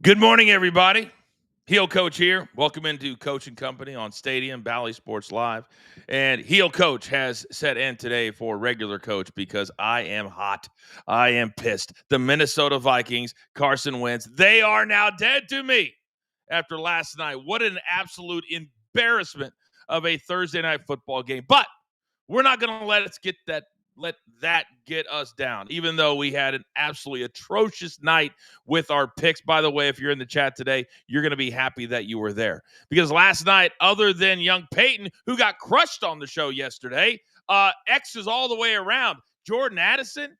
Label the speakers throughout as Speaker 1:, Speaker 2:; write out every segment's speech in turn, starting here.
Speaker 1: Good morning, everybody. Heel Coach here. Welcome into Coaching Company on Stadium, Bally Sports Live. And Heel Coach has set in today for regular coach because I am hot. I am pissed. The Minnesota Vikings, Carson Wentz, they are now dead to me after last night. What an absolute embarrassment of a Thursday night football game. But we're not going to let that get us down, even though we had an absolutely atrocious night with our picks. By the way, if you're in the chat today, you're going to be happy that you were there, because last night, other than young Peyton, who got crushed on the show yesterday, X's all the way around. Jordan Addison,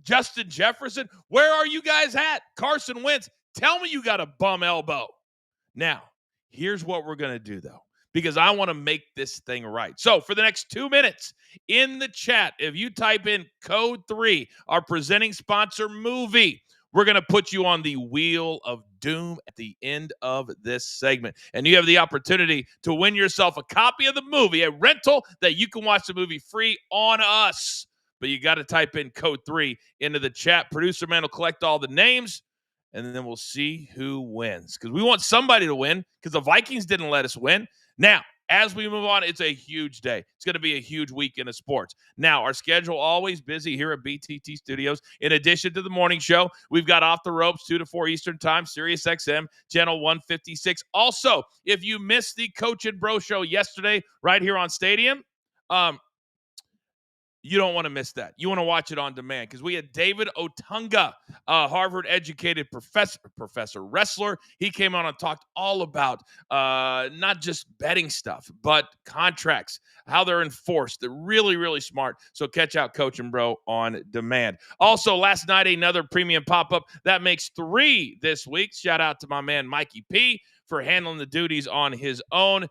Speaker 1: Justin Jefferson, where are you guys at? Carson Wentz, tell me you got a bum elbow. Now, here's what we're going to do, though, because I want to make this thing right. So for the next 2 minutes in the chat, if you type in code 3, our presenting sponsor movie, we're going to put you on the wheel of doom at the end of this segment. And you have the opportunity to win yourself a copy of the movie, a rental that you can watch the movie free on us. But you got to type in code 3 into the chat. Producer man will collect all the names, and then we'll see who wins, because we want somebody to win, because the Vikings didn't let us win. Now, as we move on, it's a huge day. It's going to be a huge weekend of sports. Now, our schedule always busy here at BTT Studios. In addition to the morning show, we've got Off the Ropes, 2 to 4 Eastern Time, Sirius XM, Channel 156. Also, if you missed the Coach and Bro show yesterday right here on Stadium, you don't want to miss that. You want to watch it on demand, because we had David Otunga, a Harvard-educated professor wrestler. He came on and talked all about not just betting stuff, but contracts, how they're enforced. They're really, really smart. So catch out Coach and Bro on demand. Also, last night, another premium pop-up. That makes 3 this week. Shout out to my man Mikey P for handling the duties on his own.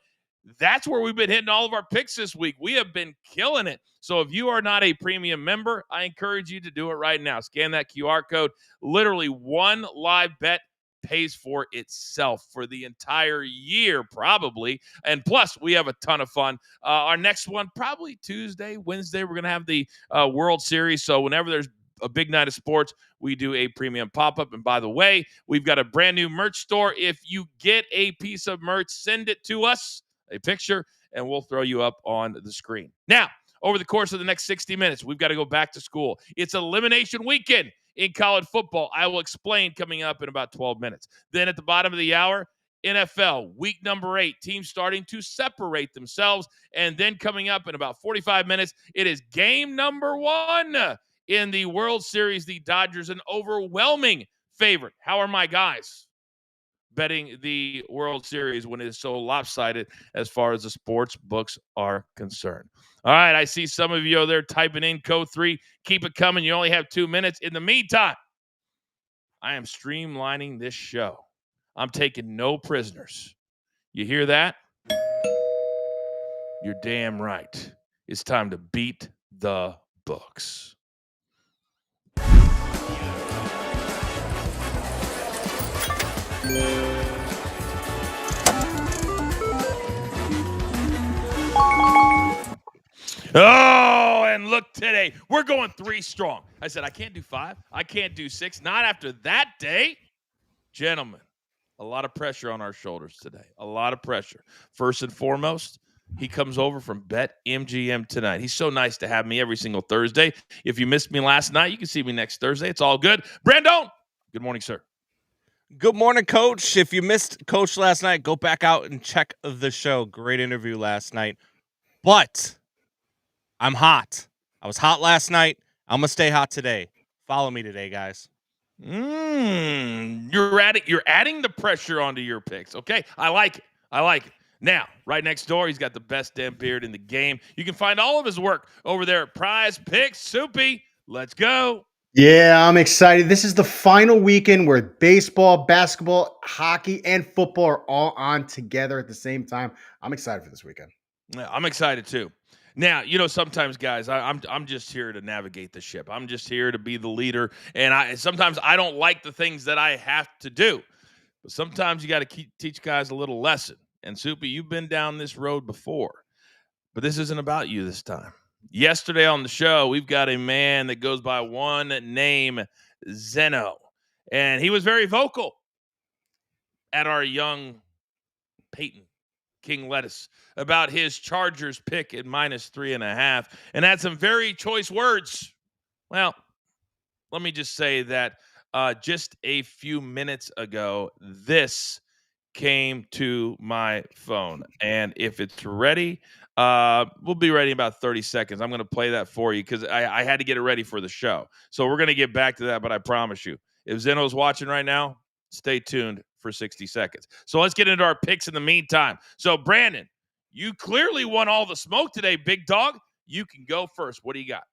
Speaker 1: That's where we've been hitting all of our picks this week. We have been killing it. So if you are not a premium member, I encourage you to do it right now. Scan that QR code. Literally one live bet pays for itself for the entire year, probably. And plus, we have a ton of fun. Our next one, probably Tuesday, Wednesday, we're going to have the World Series. So whenever there's a big night of sports, we do a premium pop-up. And by the way, we've got a brand new merch store. If you get a piece of merch, send it to us, a picture, and we'll throw you up on the screen. Now, over the course of the next 60 minutes, we've got to go back to school. It's elimination weekend in college football. I will explain coming up in about 12 minutes. Then at the bottom of the hour, NFL, week number 8, teams starting to separate themselves. And then coming up in about 45 minutes, it is game number 1 in the World Series. The Dodgers, an overwhelming favorite. How are my guys betting the World Series when it is so lopsided as far as the sports books are concerned? All right, I see some of you are there typing in code 3. Keep it coming. You only have 2 minutes. In the meantime, I am streamlining this show. I'm taking no prisoners. You hear that? You're damn right. It's time to beat the books. Oh, and look today. We're going 3 strong. I said, I can't do 5. I can't do 6. Not after that day. Gentlemen, a lot of pressure on our shoulders today. A lot of pressure. First and foremost, he comes over from BetMGM tonight. He's so nice to have me every single Thursday. If you missed me last night, you can see me next Thursday. It's all good. Brandon, good morning, sir.
Speaker 2: Good morning, Coach. If you missed Coach last night, go back out and check the show. Great interview last night. But I'm hot. I was hot last night. I'm going to stay hot today. Follow me today, guys.
Speaker 1: You're adding the pressure onto your picks. Okay, I like it. Now, right next door, he's got the best damn beard in the game. You can find all of his work over there at Prize Picks. Soupy, let's go.
Speaker 3: Yeah, I'm excited. This is the final weekend where baseball, basketball, hockey, and football are all on together at the same time. I'm excited for this weekend.
Speaker 1: Yeah, I'm excited too. Now, sometimes, guys, I'm just here to navigate the ship. I'm just here to be the leader, and sometimes I don't like the things that I have to do. But sometimes you got to teach guys a little lesson. And Soupy, you've been down this road before, but this isn't about you this time. Yesterday on the show, we've got a man that goes by one name, Zeno. And he was very vocal at our young Peyton King Lettuce about his Chargers pick at -3.5 and had some very choice words. Well, let me just say that just a few minutes ago, this came to my phone. And if it's ready, we'll be ready in about 30 seconds. I'm going to play that for you because I had to get it ready for the show. So we're going to get back to that, but I promise you, if Zeno's watching right now, stay tuned for 60 seconds. So let's get into our picks in the meantime. So, Brandon, you clearly won all the smoke today, big dog. You can go first. What do you got?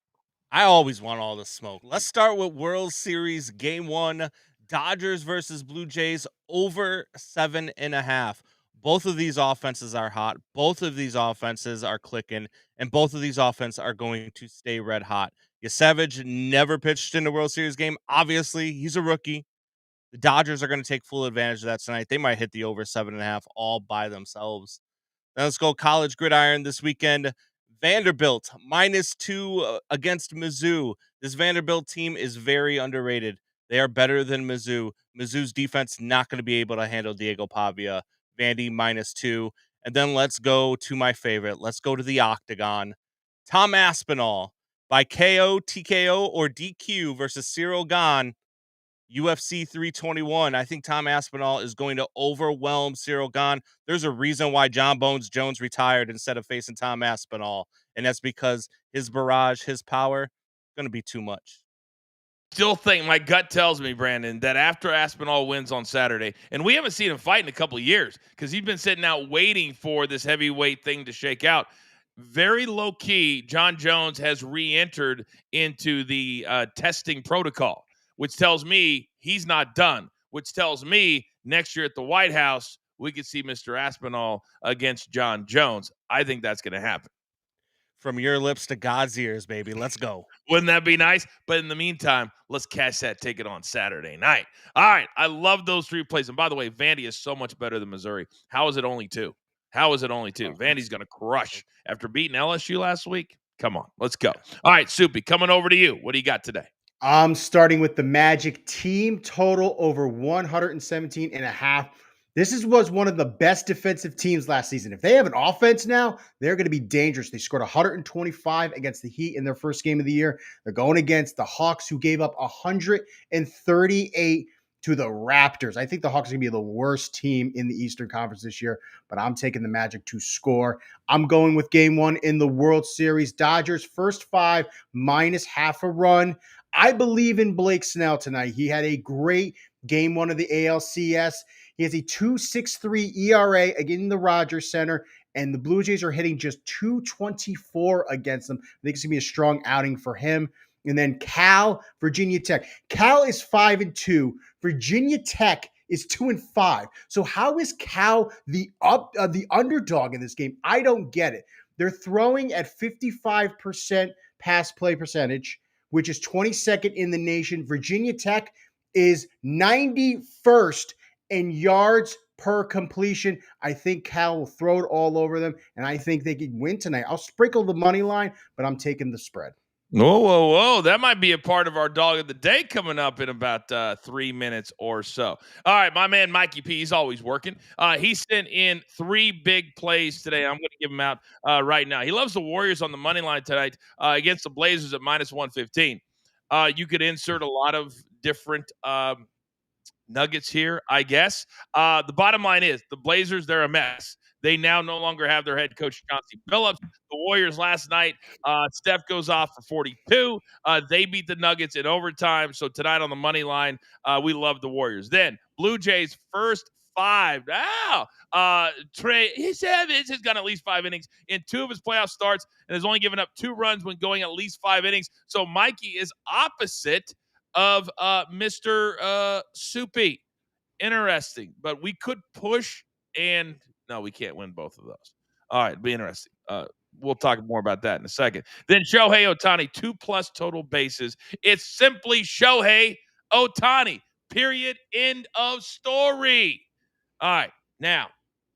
Speaker 2: I always want all the smoke. Let's start with World Series Game 1, Dodgers versus Blue Jays, over 7.5. Both of these offenses are hot. Both of these offenses are clicking, and both of these offenses are going to stay red hot. Savage never pitched in a World Series game. Obviously, he's a rookie. The Dodgers are going to take full advantage of that tonight. They might hit the over 7.5 all by themselves. Now let's go college gridiron this weekend. Vanderbilt -2 against Mizzou. This Vanderbilt team is very underrated. They are better than Mizzou. Mizzou's defense not going to be able to handle Diego Pavia. Vandy -2. And then let's go to my favorite. Let's go to the Octagon. Tom Aspinall by KO, TKO, or DQ versus Cyril Gahn. UFC 321. I think Tom Aspinall is going to overwhelm Cyril Gahn. There's a reason why John Bones Jones retired instead of facing Tom Aspinall, and that's because his barrage, his power, going to be too much.
Speaker 1: Still think my gut tells me, Brandon, that after Aspinall wins on Saturday, and we haven't seen him fight in a couple of years because he's been sitting out waiting for this heavyweight thing to shake out. Very low key, John Jones has re-entered into the testing protocol, which tells me he's not done, which tells me next year at the White House, we could see Mr. Aspinall against John Jones. I think that's going to happen.
Speaker 2: From your lips to God's ears, baby. Let's go.
Speaker 1: Wouldn't that be nice? But in the meantime, let's cash that ticket on Saturday night. All right. I love those three plays. And by the way, Vandy is so much better than Missouri. How is it only 2? How is it only 2? Vandy's going to crush after beating LSU last week. Come on. Let's go. All right, Soupy, coming over to you. What do you got today?
Speaker 3: I'm starting with the Magic team total over 117.5. This was one of the best defensive teams last season. If they have an offense now, they're going to be dangerous. They scored 125 against the Heat in their first game of the year. They're going against the Hawks, who gave up 138 to the Raptors. I think the Hawks are going to be the worst team in the Eastern Conference this year, but I'm taking the Magic to score. I'm going with game 1 in the World Series. Dodgers first 5 -0.5 run. I believe in Blake Snell tonight. He had a great game 1 of the ALCS. He has a 2.63 ERA again in the Rogers Center, and the Blue Jays are hitting just 2.24 against them. I think it's going to be a strong outing for him. And then Cal, Virginia Tech. Cal is 5-2. Virginia Tech is 2-5. So how is Cal the underdog in this game? I don't get it. They're throwing at 55% pass play percentage, which is 22nd in the nation. Virginia Tech is 91st in yards per completion. I think Cal will throw it all over them, and I think they could win tonight. I'll sprinkle the money line, but I'm taking the spread.
Speaker 1: Whoa. That might be a part of our dog of the day coming up in about 3 minutes or so. All right, my man Mikey P, he's always working. He sent in 3 big plays today. I'm going to give him out right now. He loves the Warriors on the money line tonight against the Blazers at -115. You could insert a lot of different nuggets here, I guess. The bottom line is the Blazers, they're a mess. They now no longer have their head coach, Chauncey Billups. The Warriors last night, Steph goes off for 42. They beat the Nuggets in overtime. So tonight on the money line, we love the Warriors. Then Blue Jays first 5. Trey Savage has gone at least 5 innings in 2 of his playoff starts and has only given up 2 runs when going at least 5 innings. So Mikey is opposite of Mr. Soupy. Interesting, but we could push and no, we can't win both of those. All right, be interesting. We'll talk more about that in a second. Then Shohei Ohtani, 2+ total bases. It's simply Shohei Ohtani. Period. End of story. All right, now,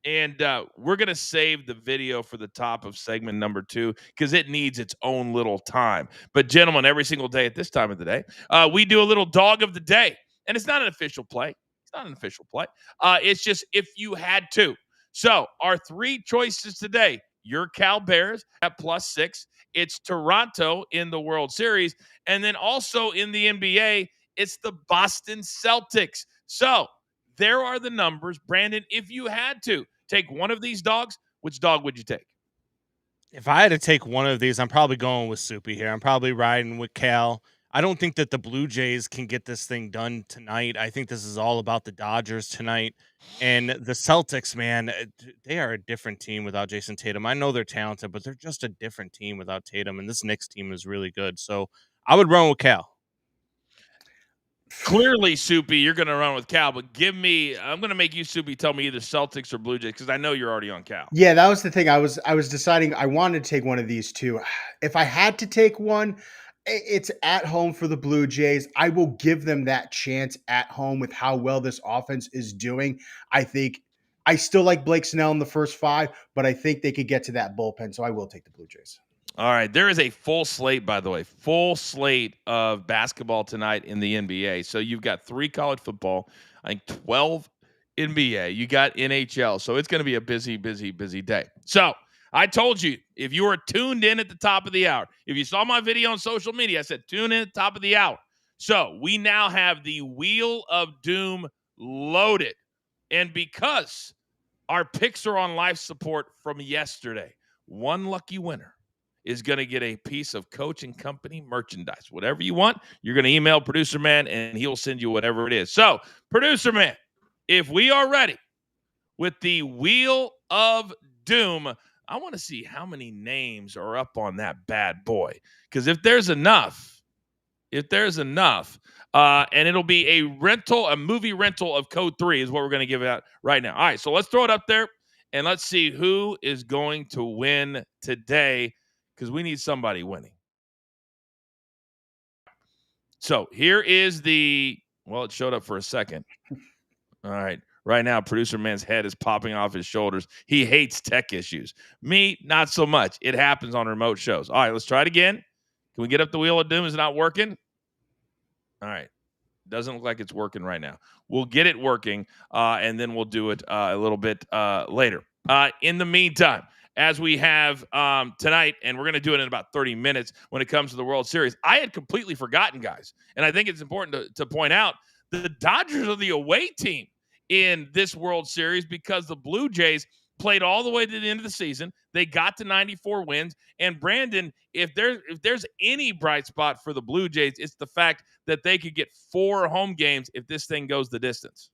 Speaker 1: and we're going to save the video for the top of segment number 2 because it needs its own little time. But gentlemen, every single day at this time of the day, we do a little dog of the day. And it's not an official play. It's not an official play. It's just if you had to. So our three choices today, your Cal Bears at +6. It's Toronto in the World Series. And then also in the NBA, it's the Boston Celtics. So there are the numbers. Brandon, if you had to take one of these dogs, which dog would you take?
Speaker 2: If I had to take one of these, I'm probably going with Soupy here. I'm probably riding with Cal. I don't think that the Blue Jays can get this thing done tonight. I think this is all about the Dodgers tonight. And the Celtics, man, they are a different team without Jason Tatum. I know they're talented, but they're just a different team without Tatum. And this Knicks team is really good. So I would run with Cal.
Speaker 1: Clearly, Soupy, you're going to run with Cal, but I'm going to make you, Soupy, tell me either Celtics or Blue Jays because I know you're already on Cal.
Speaker 3: Yeah, that was the thing. I was deciding I wanted to take one of these two. If I had to take one, it's at home for the Blue Jays. I will give them that chance at home with how well this offense is doing. I think I still like Blake Snell in the first 5, but I think they could get to that bullpen, so I will take the Blue Jays.
Speaker 1: All right. There is a full slate, by the way, full slate of basketball tonight in the NBA. So you've got 3 college football, I think 12 NBA. You got NHL. So it's going to be a busy, busy, busy day. So I told you, if you were tuned in at the top of the hour, if you saw my video on social media, I said tune in at the top of the hour. So we now have the Wheel of Doom loaded. And because our picks are on life support from yesterday, one lucky winner is going to get a piece of Coach and Company merchandise. Whatever you want, you're going to email Producer Man, and he'll send you whatever it is. So, Producer Man, if we are ready with the Wheel of Doom, I want to see how many names are up on that bad boy. Because if there's enough, and it'll be a movie rental of Code 3 is what we're going to give out right now. All right, so let's throw it up there, and let's see who is going to win today, because we need somebody winning. So here is it showed up for a second. All right. Right now, Producer Man's head is popping off his shoulders. He hates tech issues. Me, not so much. It happens on remote shows. All right, let's try it again. Can we get up the Wheel of Doom? Is it not working? All right. Doesn't look like it's working right now. We'll get it working, and then we'll do it a little bit later. In the meantime, as we have tonight, and we're going to do it in about 30 minutes when it comes to the World Series. I had completely forgotten, guys, and I think it's important to point out the Dodgers are the away team in this World Series because the Blue Jays played all the way to the end of the season. They got to 94 wins. And Brandon, if there's any bright spot for the Blue Jays, it's the fact that they could get 4 home games if this thing goes the distance.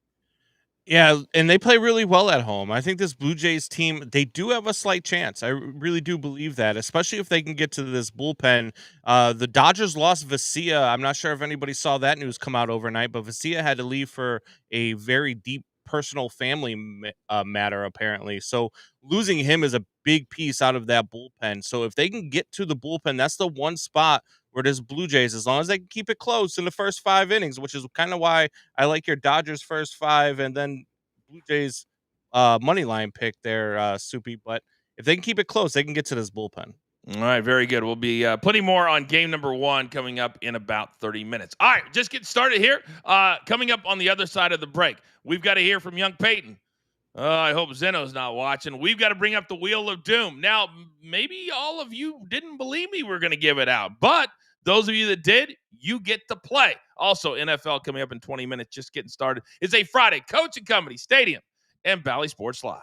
Speaker 2: Yeah, and they play really well at home. I think this Blue Jays team, they do have a slight chance. I really do believe that, especially if they can get to this bullpen. The Dodgers lost Vesia. I'm not sure if anybody saw that news come out overnight, but Vesia had to leave for a very deep personal family matter, apparently. So losing him is a big piece out of that bullpen. So if they can get to the bullpen, that's the one spot where there's Blue Jays, as long as they can keep it close in the first 5 innings, which is kind of why I like your Dodgers first 5 and then Blue Jays money line pick there, Soupy. But if they can keep it close, they can get to this bullpen.
Speaker 1: All right, very good. We'll be putting more on game number 1 coming up in about 30 minutes. All right, just get started here. Coming up on the other side of the break, we've got to hear from young Peyton. I hope Zeno's not watching. We've got to bring up the Wheel of Doom. Now, maybe all of you didn't believe me we're going to give it out, but those of you that did, you get to play. Also, NFL coming up in 20 minutes, just getting started. It's a Friday Coach and Company Stadium and Bally Sports Live.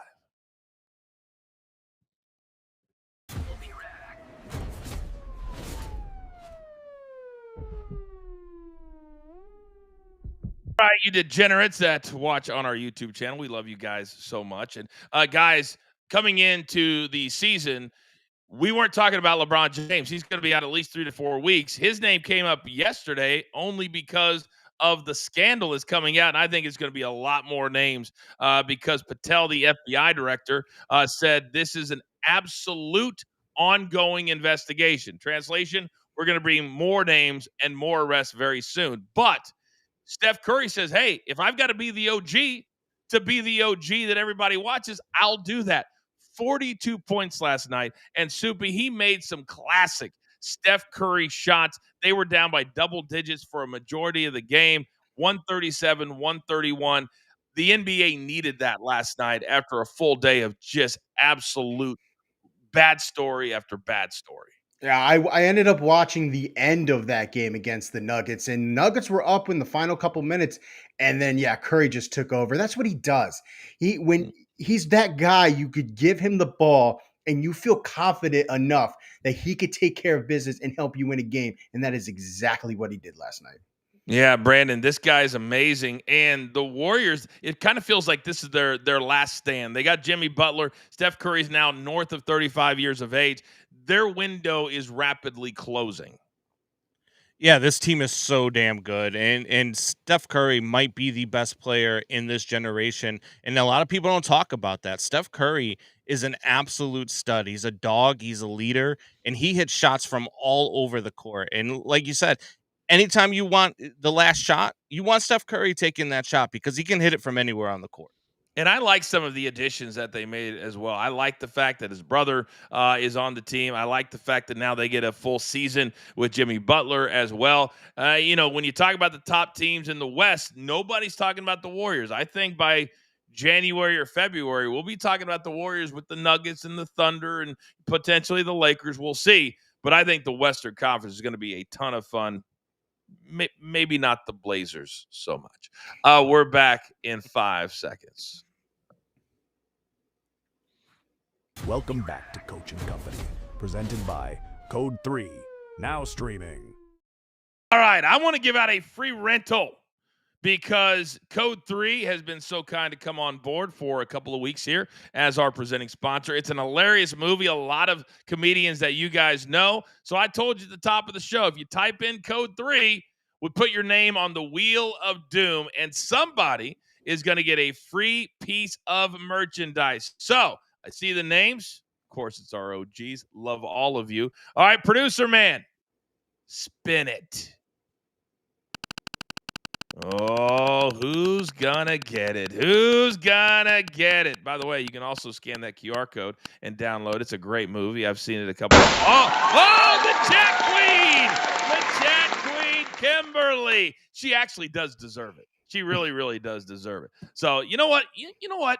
Speaker 1: All right, you degenerates that watch on our YouTube channel. We love you guys so much. And guys, coming into the season, we weren't talking about LeBron James. He's going to be out at least 3 to 4 weeks. His name came up yesterday only because of the scandal is coming out. And I think it's going to be a lot more names because Patel, the FBI director, said this is an absolute ongoing investigation. Translation, we're going to bring more names and more arrests very soon. But Steph Curry says, hey, if I've got to be the OG that everybody watches, I'll do that. 42 points last night. And Soupy, he made some classic Steph Curry shots. They were down by double digits for a majority of the game. 137, 131. The NBA needed that last night after a full day of just absolute bad story after bad story.
Speaker 3: Yeah, I ended up watching the end of that game against the Nuggets, and Nuggets were up in the final couple minutes, and then Curry just took over. That's what he does. When he's that guy, you could give him the ball, and you feel confident enough that he could take care of business and help you win a game, and that is exactly what he did last night.
Speaker 1: Yeah, Brandon, this guy's amazing. And the Warriors, it kind of feels like this is their last stand. They got Jimmy Butler. Steph Curry's now north of 35 years of age. Their window is rapidly closing.
Speaker 2: Yeah, this team is so damn good. And Steph Curry might be the best player in this generation. And a lot of people don't talk about that. Steph Curry is an absolute stud. He's a dog, he's a leader, and he hits shots from all over the court. And like you said, anytime you want the last shot, you want Steph Curry taking that shot because he can hit it from anywhere on the court.
Speaker 1: And I like some of the additions that they made as well. I like the fact that his brother is on the team. I like the fact that now they get a full season with Jimmy Butler as well. When you talk about the top teams in the West, nobody's talking about the Warriors. I think by January or February, we'll be talking about the Warriors with the Nuggets and the Thunder and potentially the Lakers. We'll see. But I think the Western Conference is going to be a ton of fun. Maybe not the Blazers so much. We're back in 5 seconds.
Speaker 4: Welcome back to Coach and Company, presented by Code 3, now streaming.
Speaker 1: All right, I want to give out a free rental because Code 3 has been so kind to come on board for a couple of weeks here as our presenting sponsor. It's an hilarious movie, a lot of comedians that you guys know. So I told you at the top of the show, if you type in Code 3, we put your name on the Wheel of Doom, and somebody is going to get a free piece of merchandise. So I see the names. Of course, it's our OGs. Love all of you. All right, producer man, spin it. Oh, who's gonna get it? Who's gonna get it? By the way, you can also scan that QR code and download. It's a great movie. I've seen it a couple of the Chat Queen! The Chat Queen, Kimberly. She actually does deserve it. She really, really does deserve it. So, you know what? You know what?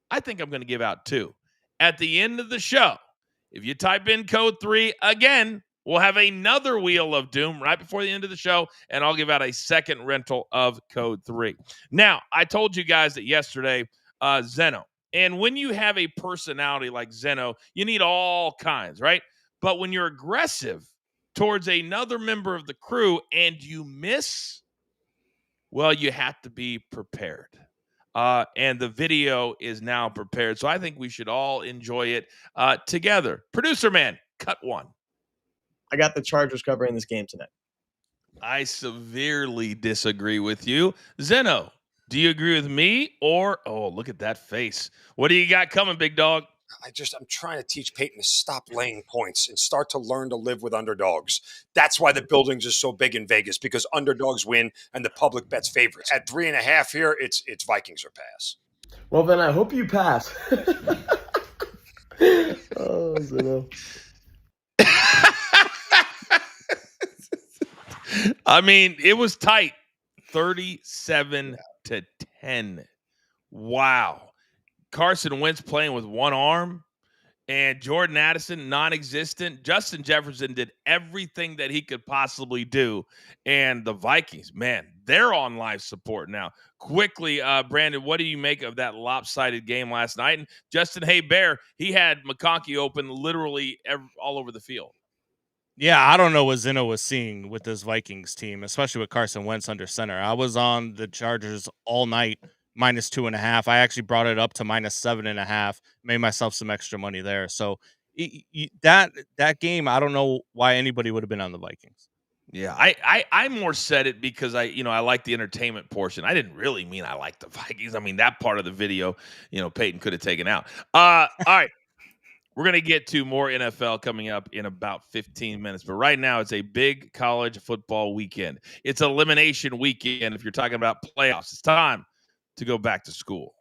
Speaker 1: I think I'm going to give out 2. At the end of the show, if you type in Code 3 again, we'll have another Wheel of Doom right before the end of the show, and I'll give out a second rental of Code 3. Now, I told you guys that yesterday, Zeno. And when you have a personality like Zeno, you need all kinds, right? But when you're aggressive towards another member of the crew and you miss, well, you have to be prepared. And the video is now prepared. So I think we should all enjoy it together. Producer man, cut 1.
Speaker 5: I got the Chargers covering this game tonight.
Speaker 1: I severely disagree with you. Zeno, do you agree with me or, oh, look at that face. What do you got coming, big dog?
Speaker 6: I'm trying to teach Peyton to stop laying points and start to learn to live with underdogs. That's why the buildings are so big in Vegas, because underdogs win and the public bets favorites. At 3.5 here, it's Vikings or pass.
Speaker 5: Well, then I hope you pass. Oh, Zeno.
Speaker 1: I mean, it was tight. 37-10. Wow. Carson Wentz playing with one arm, and Jordan Addison non-existent. Justin Jefferson did everything that he could possibly do. And the Vikings, man, they're on life support now. Quickly, Brandon, what do you make of that lopsided game last night? And Justin Herbert, he had McConkey open literally all over the field.
Speaker 2: Yeah, I don't know what Zeno was seeing with this Vikings team, especially with Carson Wentz under center. I was on the Chargers all night, -2.5. I actually brought it up to -7.5, made myself some extra money there. So that game, I don't know why anybody would have been on the Vikings.
Speaker 1: Yeah, I more said it because I like the entertainment portion. I didn't really mean I like the Vikings. I mean, that part of the video, Peyton could have taken out. All right. We're going to get to more NFL coming up in about 15 minutes. But right now, it's a big college football weekend. It's elimination weekend if you're talking about playoffs. It's time to go back to school.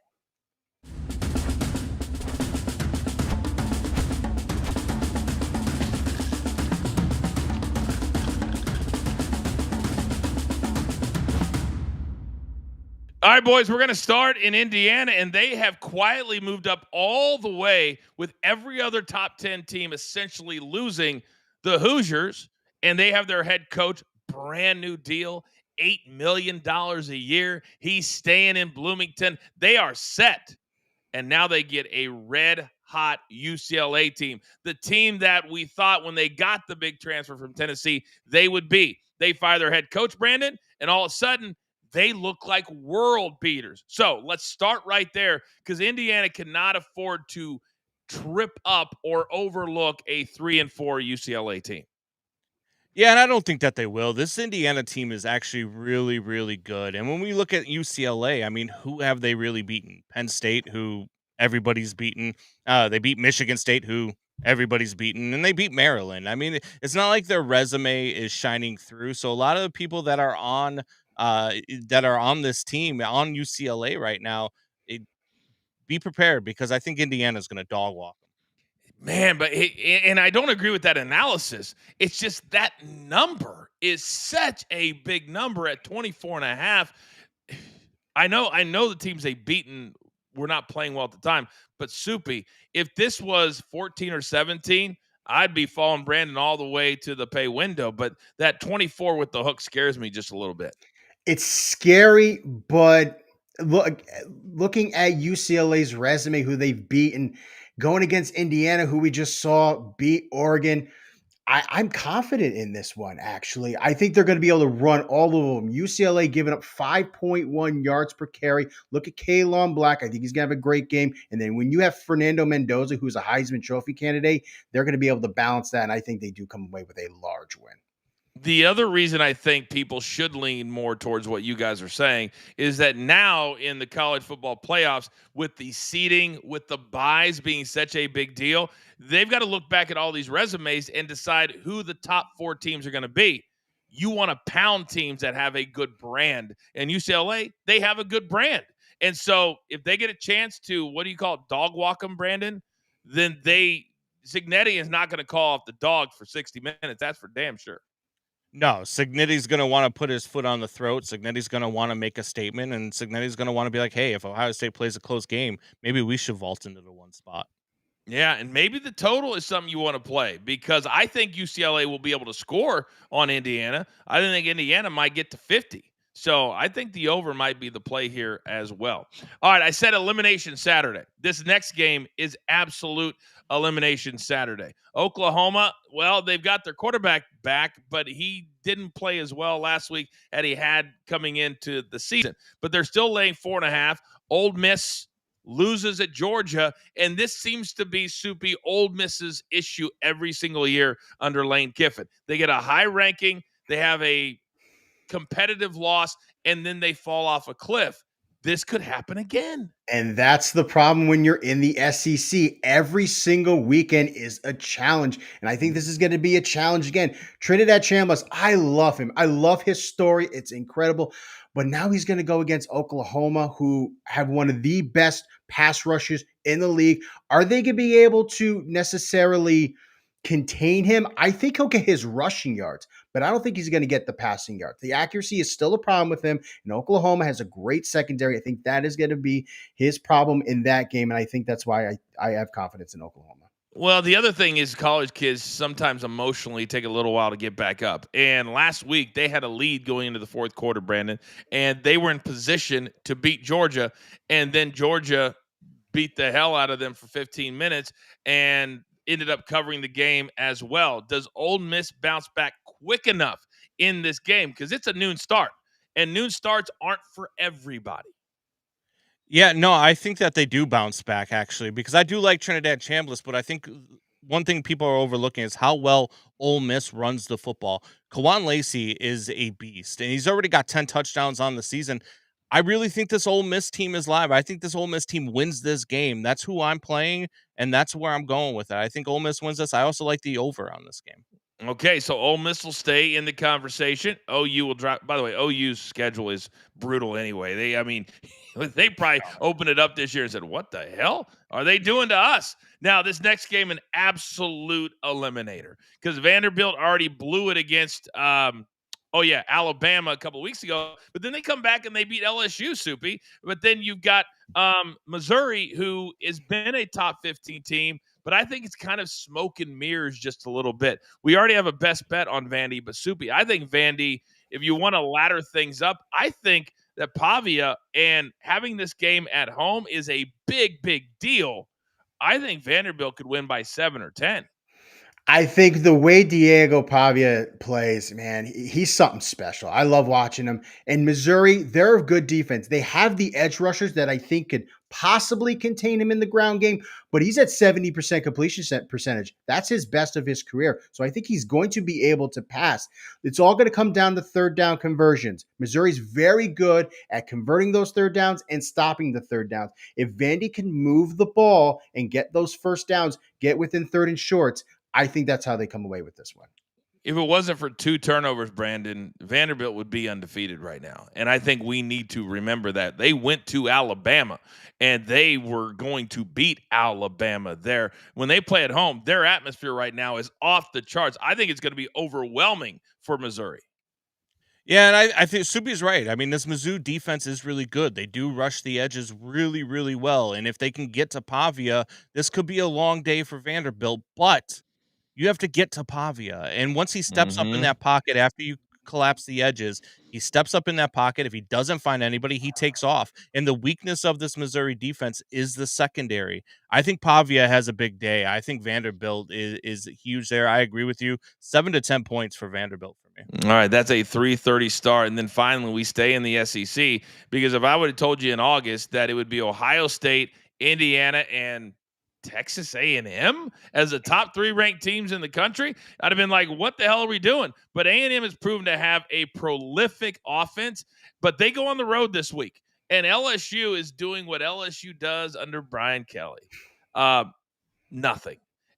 Speaker 1: All right, boys, we're going to start in Indiana, and they have quietly moved up all the way with every other top 10 team essentially losing the Hoosiers, and they have their head coach, brand new deal, $8 million a year. He's staying in Bloomington. They are set, and now they get a red-hot UCLA team, the team that we thought when they got the big transfer from Tennessee they would be. They fire their head coach, Brandon, and all of a sudden, they look like world beaters. So let's start right there because Indiana cannot afford to trip up or overlook a 3-4 UCLA team.
Speaker 2: Yeah, and I don't think that they will. This Indiana team is actually really, really good. And when we look at UCLA, I mean, who have they really beaten? Penn State, who everybody's beaten. They beat Michigan State, who everybody's beaten, and they beat Maryland. I mean, it's not like their resume is shining through. So a lot of the people that are on this team on UCLA right now, be prepared because I think Indiana's going to dog walk them.
Speaker 1: Man, and I don't agree with that analysis. It's just that number is such a big number at 24 and a half. I know the teams they've beaten were not playing well at the time, but Soupy, if this was 14 or 17, I'd be following Brandon all the way to the pay window. But that 24 with the hook scares me just a little bit.
Speaker 3: It's scary, but looking at UCLA's resume, who they've beaten, going against Indiana, who we just saw beat Oregon, I'm confident in this one, actually. I think they're going to be able to run all of them. UCLA giving up 5.1 yards per carry. Look at Kaylon Black. I think he's going to have a great game. And then when you have Fernando Mendoza, who's a Heisman Trophy candidate, they're going to be able to balance that. And I think they do come away with a large win.
Speaker 1: The other reason I think people should lean more towards what you guys are saying is that now in the college football playoffs, with the seeding, with the buys being such a big deal, they've got to look back at all these resumes and decide who the top 4 teams are going to be. You want to pound teams that have a good brand. And UCLA, they have a good brand. And so if they get a chance to, what do you call it, dog walk them, Brandon, then Cignetti is not going to call off the dog for 60 minutes. That's for damn sure.
Speaker 2: No, Cignetti's going to want to put his foot on the throat. Cignetti's going to want to make a statement, and Cignetti's going to want to be like, hey, if Ohio State plays a close game, maybe we should vault into the one spot.
Speaker 1: Yeah, and maybe the total is something you want to play because I think UCLA will be able to score on Indiana. I think Indiana might get to 50. So I think the over might be the play here as well. All right, I said elimination Saturday. This next game is absolute elimination Saturday. Oklahoma, well, they've got their quarterback back, but he didn't play as well last week as he had coming into the season. But they're still laying 4.5. Ole Miss loses at Georgia, and this seems to be Soupy Ole Miss's issue every single year under Lane Kiffin. They get a high ranking, they have a competitive loss, and then they fall off a cliff. This could happen again.
Speaker 3: And that's the problem when you're in the SEC. Every single weekend is a challenge. And I think this is going to be a challenge again. Trinidad Chambliss, I love him. I love his story. It's incredible. But now he's going to go against Oklahoma, who have one of the best pass rushers in the league. Are they going to be able to necessarily contain him? I think he'll get his rushing yards, but I don't think he's going to get the passing yards. The accuracy is still a problem with him, and Oklahoma has a great secondary. I think that is going to be his problem in that game, and I think that's why I have confidence in Oklahoma.
Speaker 1: Well, the other thing is college kids sometimes emotionally take a little while to get back up. And last week, they had a lead going into the fourth quarter, Brandon, and they were in position to beat Georgia, and then Georgia beat the hell out of them for 15 minutes and ended up covering the game as well. Does Ole Miss bounce back quick enough in this game? Because it's a noon start, and noon starts aren't for everybody.
Speaker 2: Yeah, no, I think that they do bounce back, actually, because I do like Trinidad Chambliss, but I think one thing people are overlooking is how well Ole Miss runs the football. Kawan Lacey is a beast, and he's already got 10 touchdowns on the season. I really think this Ole Miss team is live. I think this Ole Miss team wins this game. That's who I'm playing, and that's where I'm going with it. I think Ole Miss wins this. I also like the over on this game.
Speaker 1: Okay, so Ole Miss will stay in the conversation. OU will drop. By the way, OU's schedule is brutal anyway. They probably opened it up this year and said, what the hell are they doing to us? Now, this next game, an absolute eliminator because Vanderbilt already blew it against Oh yeah, Alabama a couple of weeks ago, but then they come back and they beat LSU, Soupy. But then you've got Missouri, who has been a top 15 team, but I think it's kind of smoke and mirrors just a little bit. We already have a best bet on Vandy, but Soupy, I think Vandy, if you want to ladder things up, I think that Pavia and having this game at home is a big, big deal. I think Vanderbilt could win by 7 or 10.
Speaker 3: I think the way Diego Pavia plays, man, he's something special. I love watching him. And Missouri, they're a good defense. They have the edge rushers that I think could possibly contain him in the ground game, but he's at 70% completion percentage. That's his best of his career. So I think he's going to be able to pass. It's all going to come down to third down conversions. Missouri's very good at converting those third downs and stopping the third downs. If Vandy can move the ball and get those first downs, get within third and shorts, I think that's how they come away with this one.
Speaker 1: If it wasn't for 2 turnovers, Brandon, Vanderbilt would be undefeated right now. And I think we need to remember that. They went to Alabama, and they were going to beat Alabama there. When they play at home, their atmosphere right now is off the charts. I think it's going to be overwhelming for Missouri.
Speaker 2: Yeah, and I think Soupy's right. I mean, this Mizzou defense is really good. They do rush the edges really, really well. And if they can get to Pavia, this could be a long day for Vanderbilt, but you have to get to Pavia. And once he steps up in that pocket after you collapse the edges, he steps up in that pocket. If he doesn't find anybody, he takes off. And the weakness of this Missouri defense is the secondary. I think Pavia has a big day. I think Vanderbilt is huge there. I agree with you. 7 to 10 points for Vanderbilt for me.
Speaker 1: All right, that's a 3:30 start. And then finally, we stay in the SEC, because if I would have told you in August that it would be Ohio State, Indiana, and Texas A&M as the top 3 ranked teams in the country, I'd have been like, what the hell are we doing? But A&M has proven to have a prolific offense, but they go on the road this week. And LSU is doing what LSU does under Brian Kelly. Nothing.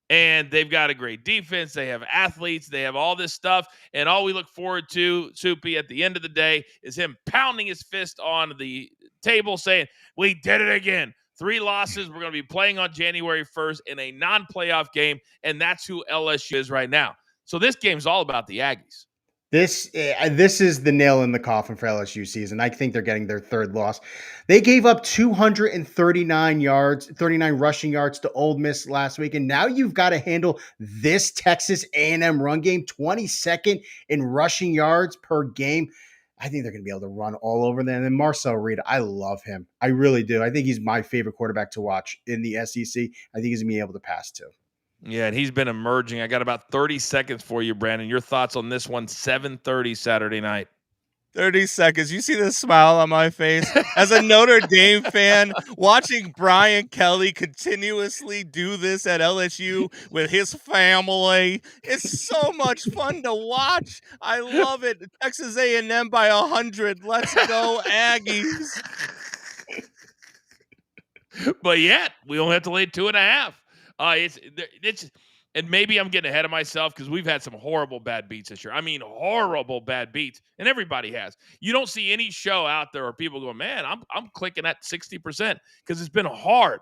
Speaker 1: And they've got a great defense. They have athletes. They have all this stuff. And all we look forward to, Soupy, at the end of the day is him pounding his fist on the table saying, we did it again. 3 losses. We're going to be playing on January 1st in a non-playoff game, and that's who LSU is right now. So this game's all about the Aggies.
Speaker 3: This is the nail in the coffin for LSU season. I think they're getting their 3rd loss. They gave up 239 rushing yards to Ole Miss last week, and now you've got to handle this Texas A&M run game, 22nd in rushing yards per game. I think they're going to be able to run all over them. And Marcel Reed, I love him. I really do. I think he's my favorite quarterback to watch in the SEC. I think he's going to be able to pass too.
Speaker 1: Yeah, and he's been emerging. I got about 30 seconds for you, Brandon. Your thoughts on this one, 7:30 Saturday night.
Speaker 2: 30 seconds. You see the smile on my face? As a Notre Dame fan, watching Brian Kelly continuously do this at LSU with his family, it's so much fun to watch. I love it. Texas A&M by 100. Let's go, Aggies.
Speaker 1: But yet, we only have to lay 2.5. It's and maybe I'm getting ahead of myself because we've had some horrible bad beats this year. I mean, horrible bad beats, and everybody has. You don't see any show out there where people go, man, I'm clicking at 60% because it's been hard.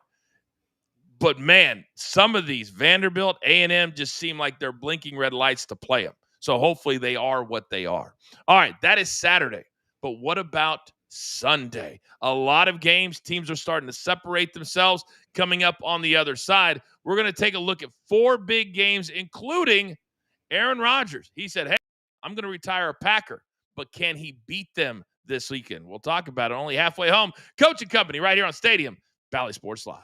Speaker 1: But man, some of these Vanderbilt, A&M just seem like they're blinking red lights to play them. So hopefully they are what they are. All right, that is Saturday. But what about Sunday? A lot of games, teams are starting to separate themselves. Coming up on the other side, we're going to take a look at 4 big games, including Aaron Rodgers. He said, hey, I'm going to retire a Packer, but can he beat them this weekend? We'll talk about it only halfway home. Coaching Company right here on Stadium, Valley Sports Live.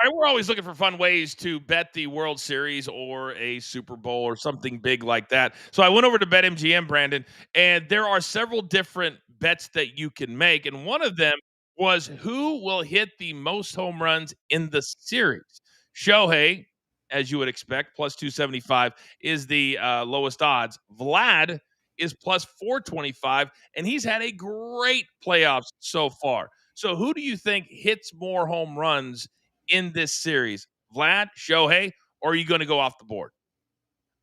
Speaker 1: All right, we're always looking for fun ways to bet the World Series or a Super Bowl or something big like that. So I went over to BetMGM, Brandon, and there are several different bets that you can make. And one of them was who will hit the most home runs in the series. Shohei, as you would expect, plus 275 is the lowest odds. Vlad is plus 425, and he's had a great playoffs so far. So who do you think hits more home runs in this series? Vlad, Shohei, or are you going to go off the board?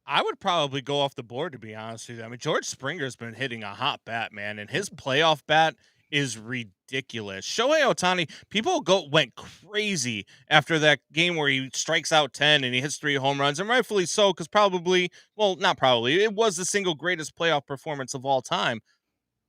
Speaker 2: I would probably go off the board, to be honest with you. I mean, George Springer's been hitting a hot bat, man, and his playoff bat is ridiculous. Shohei Ohtani, people went crazy after that game where he strikes out 10 and he hits 3 home runs, and rightfully so, because not probably, it was the single greatest playoff performance of all time.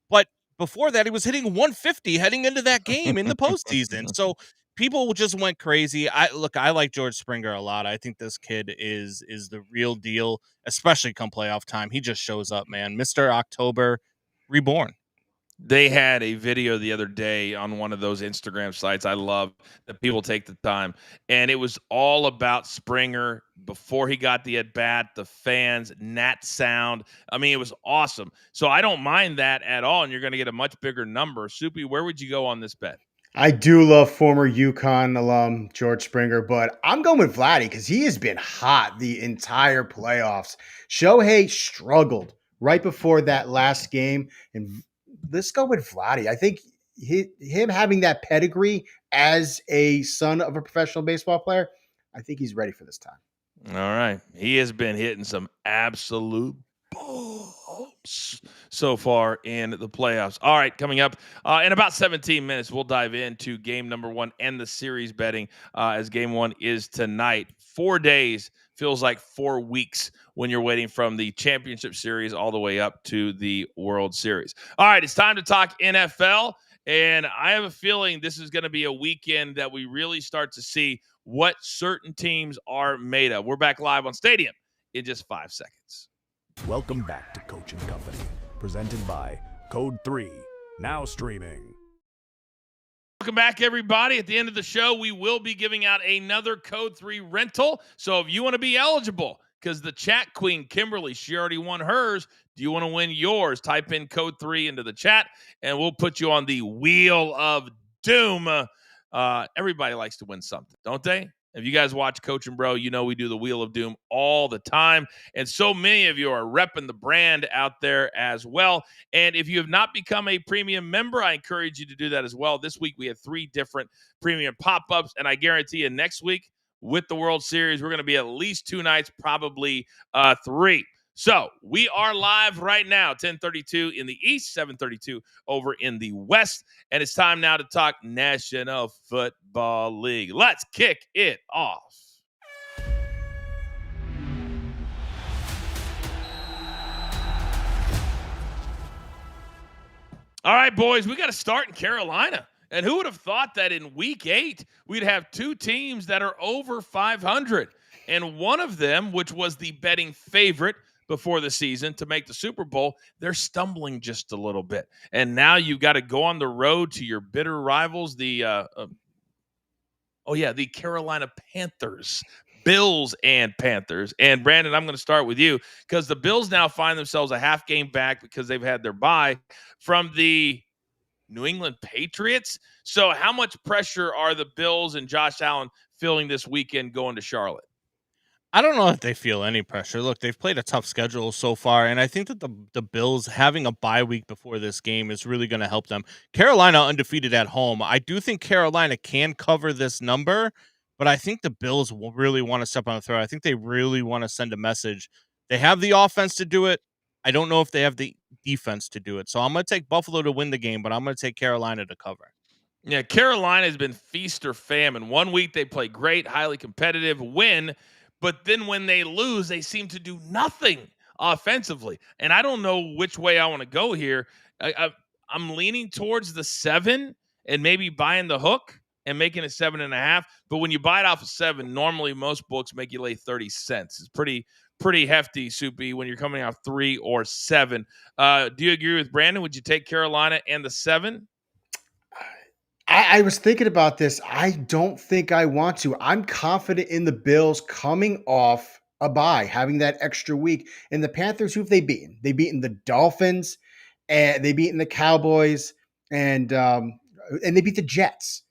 Speaker 2: But before that, he was hitting 150 heading into that game in the postseason. So people just went crazy. I like George Springer a lot. I think this kid is the real deal, especially come playoff time. He just shows up, man. Mr. October reborn.
Speaker 1: They had a video the other day on one of those Instagram sites I love that people take the time, and it was all about Springer before he got the at-bat, the fans, Nat sound. I mean, it was awesome. So I don't mind that at all, and you're going to get a much bigger number. Soupy, where would you go on this bet?
Speaker 3: I do love former UConn alum George Springer, but I'm going with Vladdy because he has been hot the entire playoffs. Shohei struggled right before that last game, and let's go with Vladdy. I think him having that pedigree as a son of a professional baseball player, I think he's ready for this time.
Speaker 1: All right. He has been hitting some absolute bombs so far in the playoffs. All right, coming up in about 17 minutes, we'll dive into game number 1 and the series betting as game 1 is tonight. 4 days feels like 4 weeks when you're waiting from the championship series all the way up to the World Series. All right, it's time to talk NFL. And I have a feeling this is going to be a weekend that we really start to see what certain teams are made of. We're back live on Stadium in just 5 seconds.
Speaker 4: Welcome back to Coach and Company, presented by Code 3, now streaming.
Speaker 1: Welcome back, everybody. At the end of the show, we will be giving out another Code 3 rental. So if you want to be eligible, because the chat queen, Kimberly, she already won hers. Do you want to win yours? Type in Code 3 into the chat, and we'll put you on the Wheel of Doom. Everybody likes to win something, don't they? If you guys watch Coach and Bro, you know we do the Wheel of Doom all the time. And so many of you are repping the brand out there as well. And if you have not become a premium member, I encourage you to do that as well. This week we had 3 different premium pop-ups, and I guarantee you next week with the World Series, we're going to be at least 2 nights, probably 3. So we are live right now, 10:32 in the East, 7:32 over in the West. And it's time now to talk National Football League. Let's kick it off. All right, boys, we got to start in Carolina. And who would have thought that in week 8, we'd have 2 teams that are over 500. And one of them, which was the betting favorite before the season to make the Super Bowl, they're stumbling just a little bit. And now you've got to go on the road to your bitter rivals, the Carolina Panthers, Bills and Panthers. And Brandon, I'm going to start with you because the Bills now find themselves a half game back because they've had their bye from the New England Patriots. So how much pressure are the Bills and Josh Allen feeling this weekend going to Charlotte?
Speaker 2: I don't know if they feel any pressure. Look, they've played a tough schedule so far, and I think that the Bills having a bye week before this game is really going to help them. Carolina undefeated at home. I do think Carolina can cover this number, but I think the Bills will really want to step on the throat. I think they really want to send a message. They have the offense to do it. I don't know if they have the defense to do it. So I'm going to take Buffalo to win the game, but I'm going to take Carolina to cover.
Speaker 1: Yeah, Carolina has been feast or famine. 1 week they play great, highly competitive, win. But then when they lose, they seem to do nothing offensively. And I don't know which way I want to go here. I'm leaning towards the 7 and maybe buying the hook and making it 7.5. But when you buy it off of 7, normally most books make you lay 30 cents. It's pretty hefty, Soupy, when you're coming out 3 or 7. Do you agree with Brandon? Would you take Carolina and the 7?
Speaker 3: I was thinking about this. I don't think I want to. I'm confident in the Bills coming off a bye, having that extra week. And the Panthers, who have they beaten? They've beaten the Dolphins, and they've beaten the Cowboys, and they beat the Jets.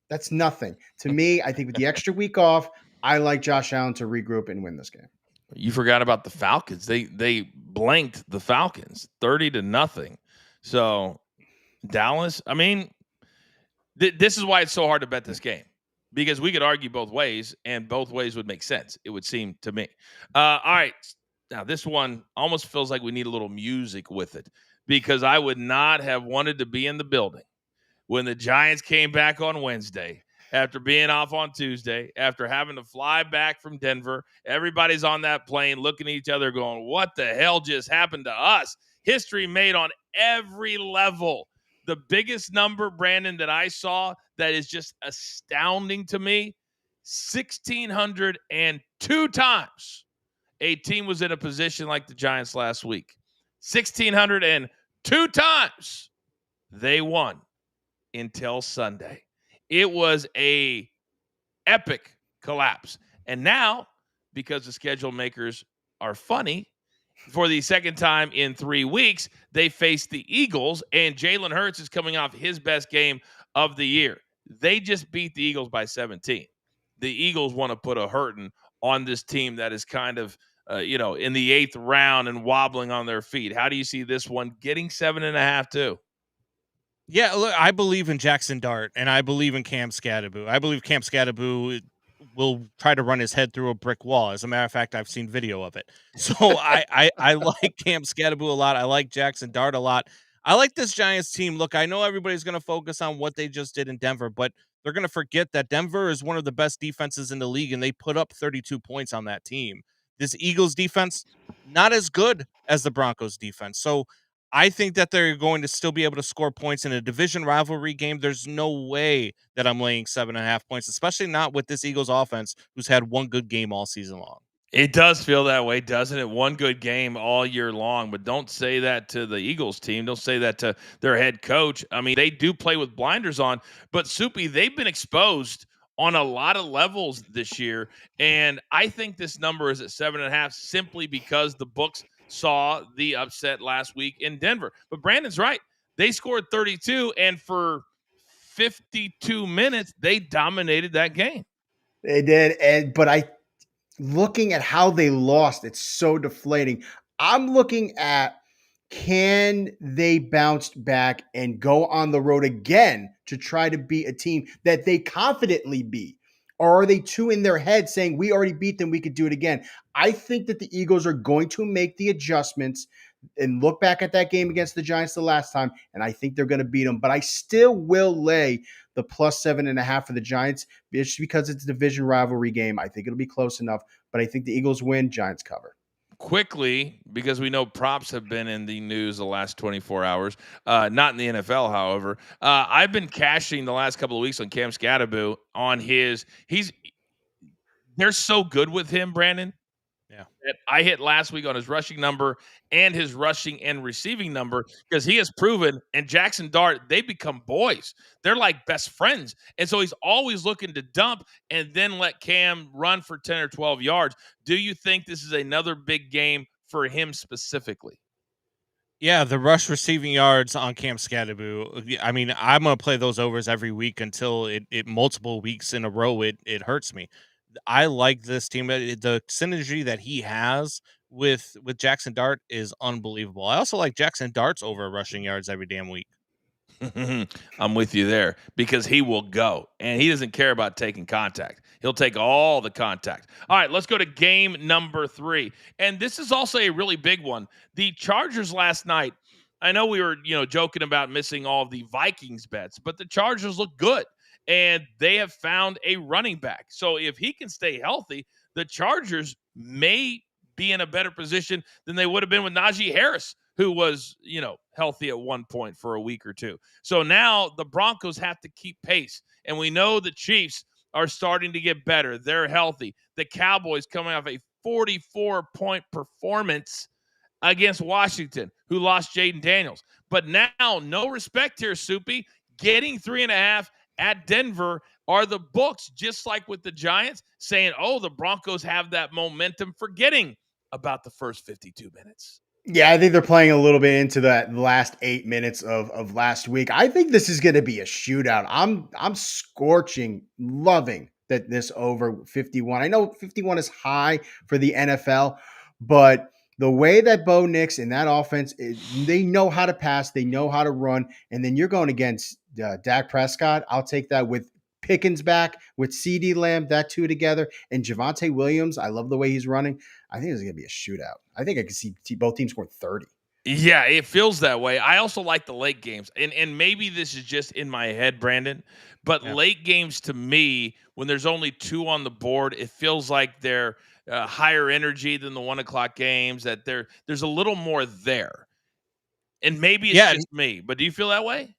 Speaker 3: That's nothing. To me, I think with the extra week off, I like Josh Allen to regroup and win this game.
Speaker 1: You forgot about the Falcons. They blanked the Falcons 30-0. So Dallas, I mean, this is why it's so hard to bet this game, because we could argue both ways, and both ways would make sense, it would seem to me. All right. Now, this one almost feels like we need a little music with it. because I would not have wanted to be in the building when the Giants came back on Wednesday after being off on Tuesday, after having to fly back from Denver. Everybody's on that plane looking at each other going, what the hell just happened to us? History made on every level. The biggest number, Brandon, that I saw that is just astounding to me, 1,602 times a team was in a position like the Giants last week. 1,602 times they won until Sunday. It was a epic collapse. And now, because the schedule makers are funny, for the second time in 3 weeks, they face the Eagles, and Jalen Hurts is coming off his best game of the year. They just beat the Eagles by 17. The Eagles want to put a hurting on this team that is kind of, in the 8th round and wobbling on their feet. How do you see this one getting 7.5 too?
Speaker 2: Yeah, look, I believe in Jackson Dart, and I believe in Cam Scatterboo. I believe Cam Scatterboo will try to run his head through a brick wall. As a matter of fact, I've seen video of it. So I like Cam Scatterboo a lot. I like Jackson Dart a lot. I like this Giants team. Look, I know everybody's going to focus on what they just did in Denver, but they're going to forget that Denver is one of the best defenses in the league, and they put up 32 points on that team. This Eagles defense, not as good as the Broncos defense. So I think that they're going to still be able to score points in a division rivalry game. There's no way that I'm laying 7.5 points, especially not with this Eagles offense, who's had one good game all season long.
Speaker 1: It does feel that way, doesn't it? One good game all year long, but don't say that to the Eagles team. Don't say that to their head coach. I mean, they do play with blinders on, but Soupy, they've been exposed on a lot of levels this year, and I think this number is at 7.5 simply because the books saw the upset last week in Denver. But Brandon's right. They scored 32, and for 52 minutes, they dominated that game.
Speaker 3: They did, but looking at how they lost, it's so deflating. I'm looking at, can they bounce back and go on the road again to try to beat a team that they confidently beat? Or are they too in their head saying, we already beat them, we could do it again? I think that the Eagles are going to make the adjustments and look back at that game against the Giants the last time, and I think they're going to beat them. But I still will lay the plus 7.5 for the Giants just because it's a division rivalry game. I think it'll be close enough, but I think the Eagles win, Giants cover.
Speaker 1: Quickly, because we know props have been in the news the last 24 hours, not in the NFL, however. I've been cashing the last couple of weeks on Cam Scatterboo on they're so good with him, Brandon.
Speaker 2: Yeah.
Speaker 1: That I hit last week on his rushing number and his rushing and receiving number because he has proven, and Jackson Dart, they become boys. They're like best friends. And so he's always looking to dump and then let Cam run for 10 or 12 yards. Do you think this is another big game for him specifically?
Speaker 2: Yeah, the rush receiving yards on Cam Scatterboo. I mean, I'm going to play those overs every week until it multiple weeks in a row, it hurts me. I like this team. The synergy that he has with Jackson Dart is unbelievable. I also like Jackson Dart's over rushing yards every damn week.
Speaker 1: I'm with you there because he will go, and he doesn't care about taking contact. He'll take all the contact. All right, let's go to game number 3. And this is also a really big one. The Chargers last night, I know we were, joking about missing all of the Vikings bets, but the Chargers look good, and they have found a running back. So if he can stay healthy, the Chargers may be in a better position than they would have been with Najee Harris, who was, healthy at one point for a week or two. So now the Broncos have to keep pace. And we know the Chiefs are starting to get better. They're healthy. The Cowboys coming off a 44-point performance against Washington, who lost Jaden Daniels. But now, no respect here, Soupy. Getting 3.5 at Denver are the books, just like with the Giants, saying, oh, the Broncos have that momentum, forgetting about the first 52 minutes.
Speaker 3: Yeah, I think they're playing a little bit into that last 8 minutes of last week. I think this is going to be a shootout. I'm scorching, loving that this over 51. I know 51 is high for the NFL, but the way that Bo Nix and that offense, they know how to pass, they know how to run, and then you're going against Dak Prescott. I'll take that with Pickens back, with CeeDee Lamb, that two together, and Javonte Williams. I love the way he's running. I think it's going to be a shootout. I think I can see both teams score 30.
Speaker 1: Yeah, it feels that way. I also like the late games. And maybe this is just in my head, Brandon, but
Speaker 2: Yeah.
Speaker 1: late games to me, when there's only 2 on the board, it feels like they're higher energy than the 1 o'clock games, that there's a little more there. And maybe it's
Speaker 2: Yeah,
Speaker 1: just me, but do you feel that way?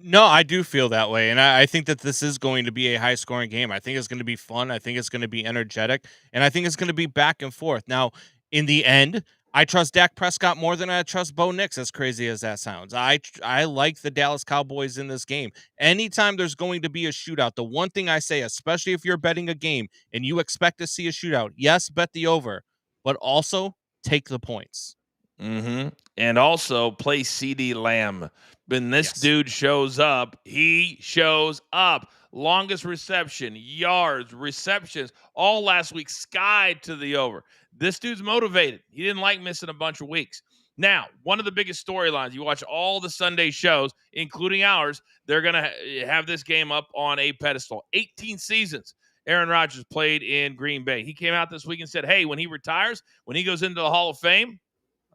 Speaker 2: no, I do feel that way, and I think that this is going to be a high-scoring game. I think it's gonna be fun, I think it's gonna be energetic, and I think it's gonna be back and forth. Now, in the end, I trust Dak Prescott more than I trust Bo Nix, as crazy as that sounds. I like the Dallas Cowboys in this game. Anytime there's going to be a shootout, the one thing I say, especially if you're betting a game and you expect to see a shootout, yes, bet the over, but also take the points.
Speaker 1: And also play CD Lamb. When this
Speaker 2: Yes.
Speaker 1: dude shows up, he shows up. Longest reception, yards, receptions, all last week skied to the over. This dude's motivated. He didn't like missing a bunch of weeks. Now, one of the biggest storylines, you watch all the Sunday shows, including ours, they're going to have this game up on a pedestal. 18 seasons Aaron Rodgers played in Green Bay. He came out this week and said, hey, when he retires, when he goes into the Hall of Fame,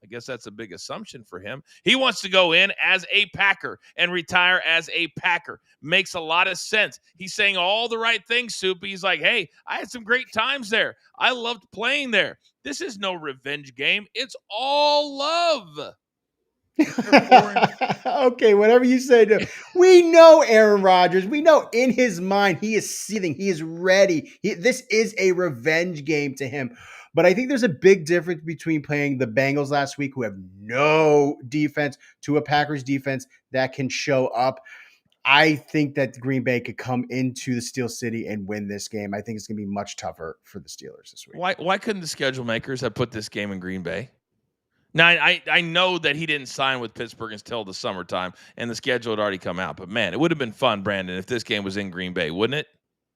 Speaker 1: I guess that's a big assumption for him. He wants to go in as a Packer and retire as a Packer. Makes a lot of sense. He's saying all the right things, Soupy. He's like, hey, I had some great times there. I loved playing there. This is no revenge game. It's all love.
Speaker 3: Okay, whatever you say. We know Aaron Rodgers. We know in his mind he is seething. He is ready. This is a revenge game to him. But I think there's a big difference between playing the Bengals last week, who have no defense, to a Packers defense that can show up. I think that Green Bay could come into the Steel City and win this game. I think it's going to be much tougher for the Steelers this week.
Speaker 1: Why couldn't the schedule makers have put this game in Green Bay? Now, I know that he didn't sign with Pittsburgh until the summertime, and the schedule had already come out. But, man, it would have been fun, Brandon, if this game was in Green Bay, wouldn't it?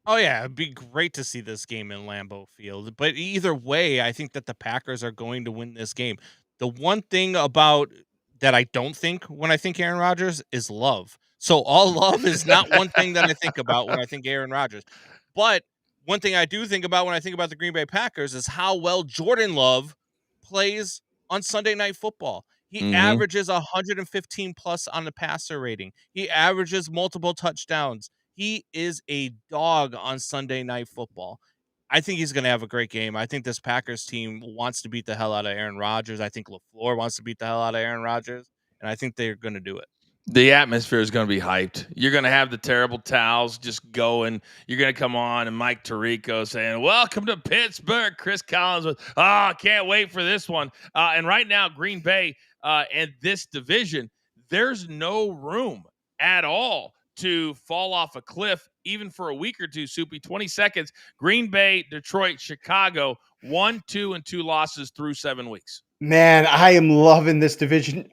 Speaker 2: Oh, yeah, it'd be great to see this game in Lambeau Field. But either way, I think that the Packers are going to win this game. The one thing about that I don't think when I think Aaron Rodgers is love. So all love is not one thing that I think about when I think Aaron Rodgers. But one thing I do think about when I think about the Green Bay Packers is how well Jordan Love plays on Sunday Night Football. He averages 115 plus on the passer rating. He averages multiple touchdowns. He is a dog on Sunday Night Football. I think he's going to have a great game. I think this Packers team wants to beat the hell out of Aaron Rodgers. I think LaFleur wants to beat the hell out of Aaron Rodgers, and I think they're going to do it.
Speaker 1: The atmosphere is going to be hyped. You're going to have the terrible towels just going. You're going to come on and Mike Tirico saying, welcome to Pittsburgh. Chris Collins with, can't wait for this one. And right now, Green Bay and this division, there's no room at all to fall off a cliff, even for a week or two, Soupy. 20 seconds. Green Bay, Detroit, Chicago, 1, 2, and 2 losses through 7 weeks.
Speaker 3: Man, I am loving this division.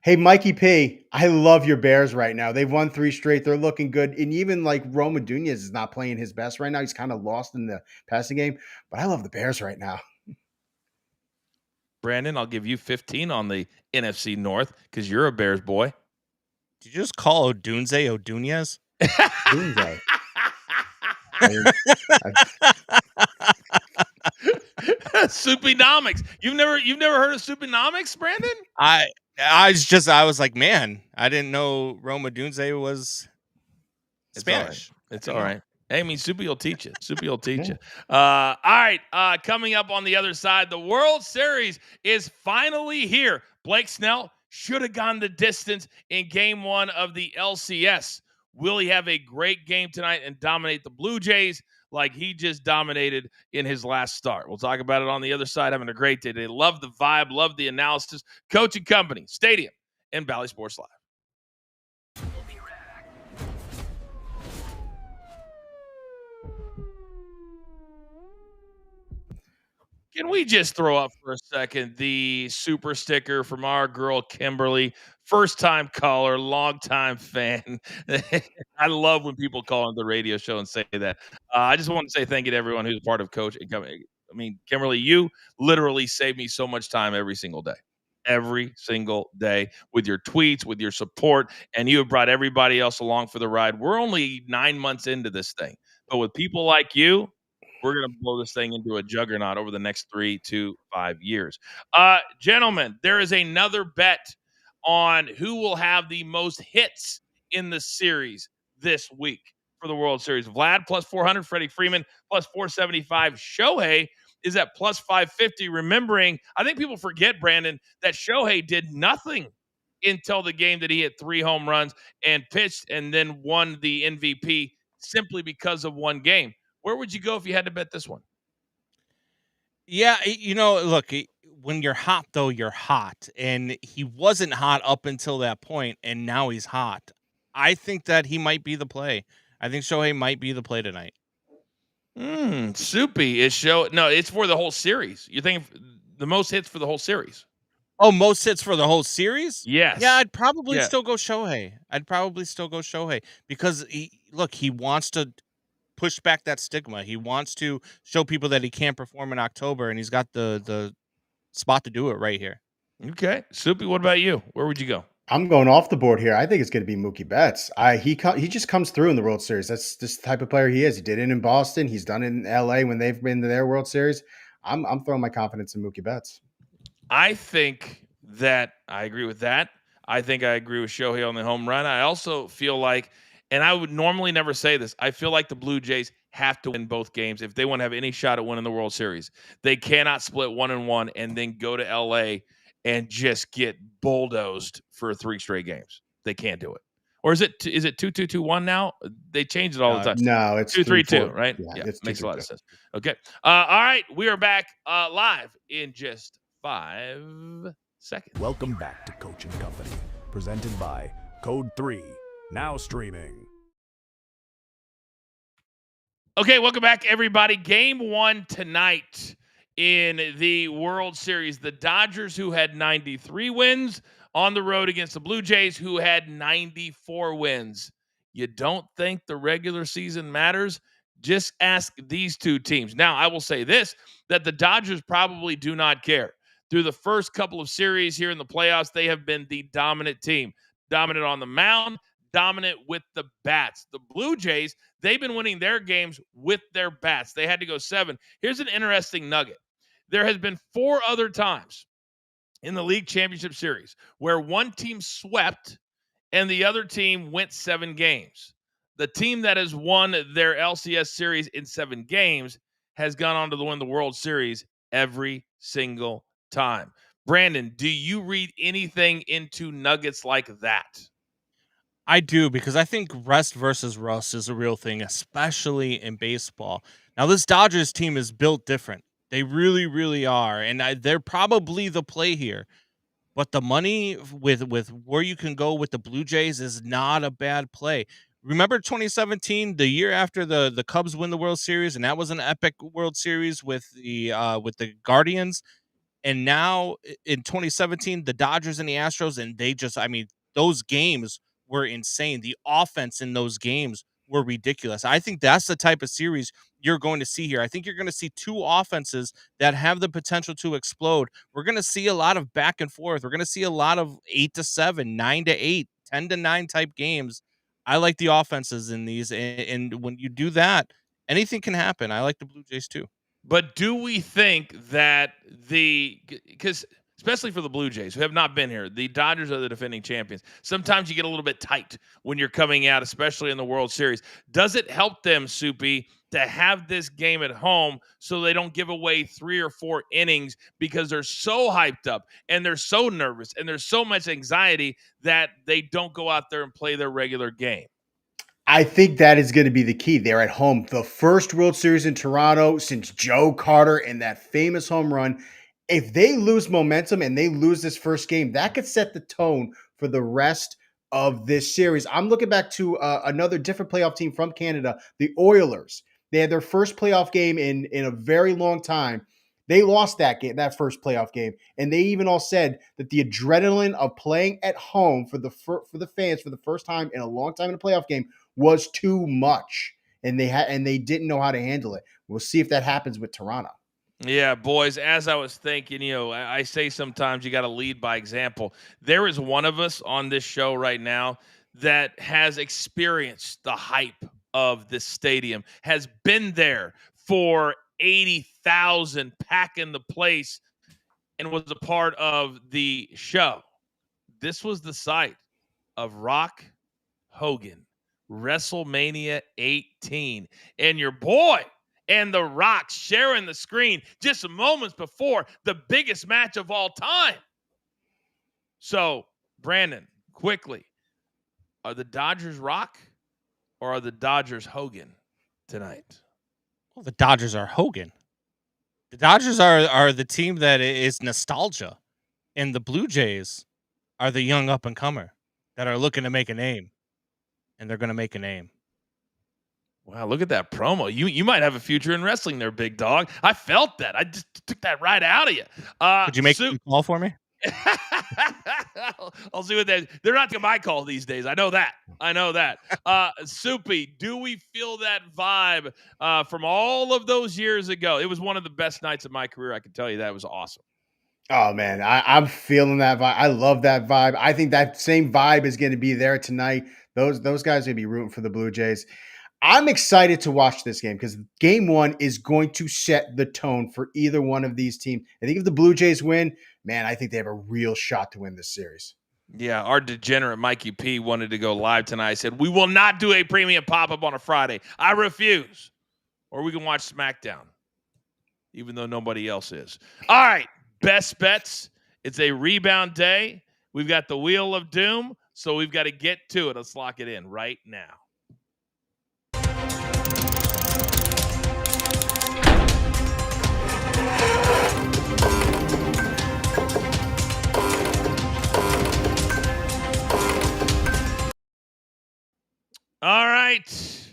Speaker 3: Hey, Mikey P, I love your Bears right now. They've won 3 straight. They're looking good. And even like Roma Dunez is not playing his best right now. He's kind of lost in the passing game. But I love the Bears right now.
Speaker 1: Brandon, I'll give you 15 on the NFC North because you're a Bears boy.
Speaker 2: Did you just call Odunze Odunez?
Speaker 3: Dunze.
Speaker 1: Soupynomics. You've never heard of Soupynomics, Brandon?
Speaker 2: I was like, man, I didn't know Roma Dunze was Spanish.
Speaker 1: It's all right. Hey, I mean, Soupy will teach you. Soupy will teach you. All right. Coming up on the other side, the World Series is finally here. Blake Snell should have gone the distance in game 1 of the LCS. Will he have a great game tonight and dominate the Blue Jays like he just dominated in his last start? We'll talk about it on the other side. Having a great day today. Love the vibe. Love the analysis. Coaching Company, Stadium, and Bally Sports Live. Can we just throw up for a second the super sticker from our girl, Kimberly? First-time caller, long-time fan. I love when people call on the radio show and say that. I just want to say thank you to everyone who's part of Coach. I mean, Kimberly, you literally save me so much time every single day. Every single day with your tweets, with your support, and you have brought everybody else along for the ride. We're only 9 months into this thing. But with people like you, we're going to blow this thing into a juggernaut over the next 3 to 5 years. Gentlemen, there is another bet on who will have the most hits in the series this week for the World Series. Vlad plus 400, Freddie Freeman plus 475. Shohei is at plus 550. Remembering, I think people forget, Brandon, that Shohei did nothing until the game that he hit 3 home runs and pitched and then won the MVP simply because of one game. Where would you go if you had to bet this one?
Speaker 2: Yeah, look, when you're hot, though, you're hot. And he wasn't hot up until that point, and now he's hot. I think that he might be the play. I think Shohei might be the play tonight.
Speaker 1: Soupy is no, it's for the whole series. You think the most hits for the whole series?
Speaker 2: Oh, most hits for the whole series?
Speaker 1: Yes.
Speaker 2: Yeah, I'd probably still go Shohei. Because he wants to push back that stigma. He wants to show people that he can't perform in October, and he's got the spot to do it right here.
Speaker 1: Okay. Soupy, what about you? Where would you go?
Speaker 3: I'm going off the board here. I think it's going to be Mookie Betts. He just comes through in the World Series. That's this type of player he is. He did it in Boston. He's done it in LA when they've been to their World Series. I'm throwing my confidence in Mookie Betts.
Speaker 1: I think that I agree with that. I think I agree with Shohei on the home run. I also feel like, and I would normally never say this, I feel like the Blue Jays have to win both games if they want to have any shot at winning the World Series. They cannot split 1-1 and then go to LA and just get bulldozed for 3 straight games. They can't do it. Or is it 2-2-2-1 now? They change it all the time.
Speaker 3: No, it's
Speaker 1: 2-3-2, right?
Speaker 3: Yeah,
Speaker 1: it makes a lot of
Speaker 3: 2-3-2.
Speaker 1: sense. Okay. All right, we are back live in just 5 seconds.
Speaker 4: Welcome back to Coach and Company, presented by Code 3, now streaming.
Speaker 1: Okay, welcome back, everybody. Game 1 tonight in the World Series. The Dodgers, who had 93 wins on the road against the Blue Jays, who had 94 wins. You don't think the regular season matters? Just ask these 2 teams. Now, I will say this, that the Dodgers probably do not care. Through the first couple of series here in the playoffs, they have been the dominant team. Dominant on the mound, dominant with the bats. The Blue Jays, they've been winning their games with their bats. They had to go 7. Here's an interesting nugget. There has been 4 other times in the league championship series where one team swept and the other team went 7 games. The team that has won their LCS series in 7 games has gone on to win the World Series every single time. Brandon, do you read anything into nuggets like that?
Speaker 2: I do, because I think rest versus rust is a real thing, especially in baseball. Now, this Dodgers team is built different. They really, really are, and they're probably the play here. But the money with where you can go with the Blue Jays is not a bad play. Remember 2017, the year after the Cubs win the World Series, and that was an epic World Series with the Guardians. And now in 2017, the Dodgers and the Astros, and those games were insane. The offense in those games were ridiculous. I think that's the type of series you're going to see here. I think you're going to see 2 offenses that have the potential to explode. We're going to see a lot of back and forth. We're going to see a lot of 8-7, 9-8, 10-9 type games. I like the offenses in these, and when you do that, anything can happen. I like the Blue Jays too.
Speaker 1: But do we think that because especially for the Blue Jays, who have not been here, the Dodgers are the defending champions. Sometimes you get a little bit tight when you're coming out, especially in the World Series. Does it help them, Soupy, to have this game at home so they don't give away 3 or 4 innings because they're so hyped up and they're so nervous and there's so much anxiety that they don't go out there and play their regular game?
Speaker 3: I think that is going to be the key. They're at home. The first World Series in Toronto since Joe Carter and that famous home run. If they lose momentum and they lose this first game, that could set the tone for the rest of this series. I'm looking back to another different playoff team from Canada, the Oilers. They had their first playoff game in a very long time. They lost that game, that first playoff game, and they even all said that the adrenaline of playing at home for the fans for the first time in a long time in a playoff game was too much, and they didn't know how to handle it. We'll see if that happens with Toronto.
Speaker 1: Yeah, boys, as I was thinking, I say sometimes you got to lead by example. There is one of us on this show right now that has experienced the hype of this stadium, has been there for 80,000 packing the place and was a part of the show. This was the site of Rock Hogan, WrestleMania 18. And your boy and The Rock sharing the screen just moments before the biggest match of all time. So, Brandon, quickly, are the Dodgers Rock or are the Dodgers Hogan tonight?
Speaker 2: Well, the Dodgers are Hogan. The Dodgers are the team that is nostalgia, and the Blue Jays are the young up and comer that are looking to make a name, and they're going to make a name.
Speaker 1: Wow, look at that promo. You might have a future in wrestling there, big dog. I felt that. I just took that right out of you.
Speaker 2: Could you make a call for me?
Speaker 1: I'll see what they're not taking my call these days. I know that. Soupy, do we feel that vibe from all of those years ago? It was one of the best nights of my career. I can tell you that. It was awesome.
Speaker 3: Oh man, I'm feeling that vibe. I love that vibe. I think that same vibe is going to be there tonight. Those guys are going to be rooting for the Blue Jays. I'm excited to watch this game because game one is going to set the tone for either one of these teams. I think if the Blue Jays win, man, I think they have a real shot to win this series.
Speaker 1: Yeah, our degenerate Mikey P wanted to go live tonight. I said, we will not do a premium pop-up on a Friday. I refuse. Or we can watch SmackDown, even though nobody else is. All right, best bets. It's a rebound day. We've got the Wheel of Doom, so we've got to get to it. Let's lock it in right now. All right.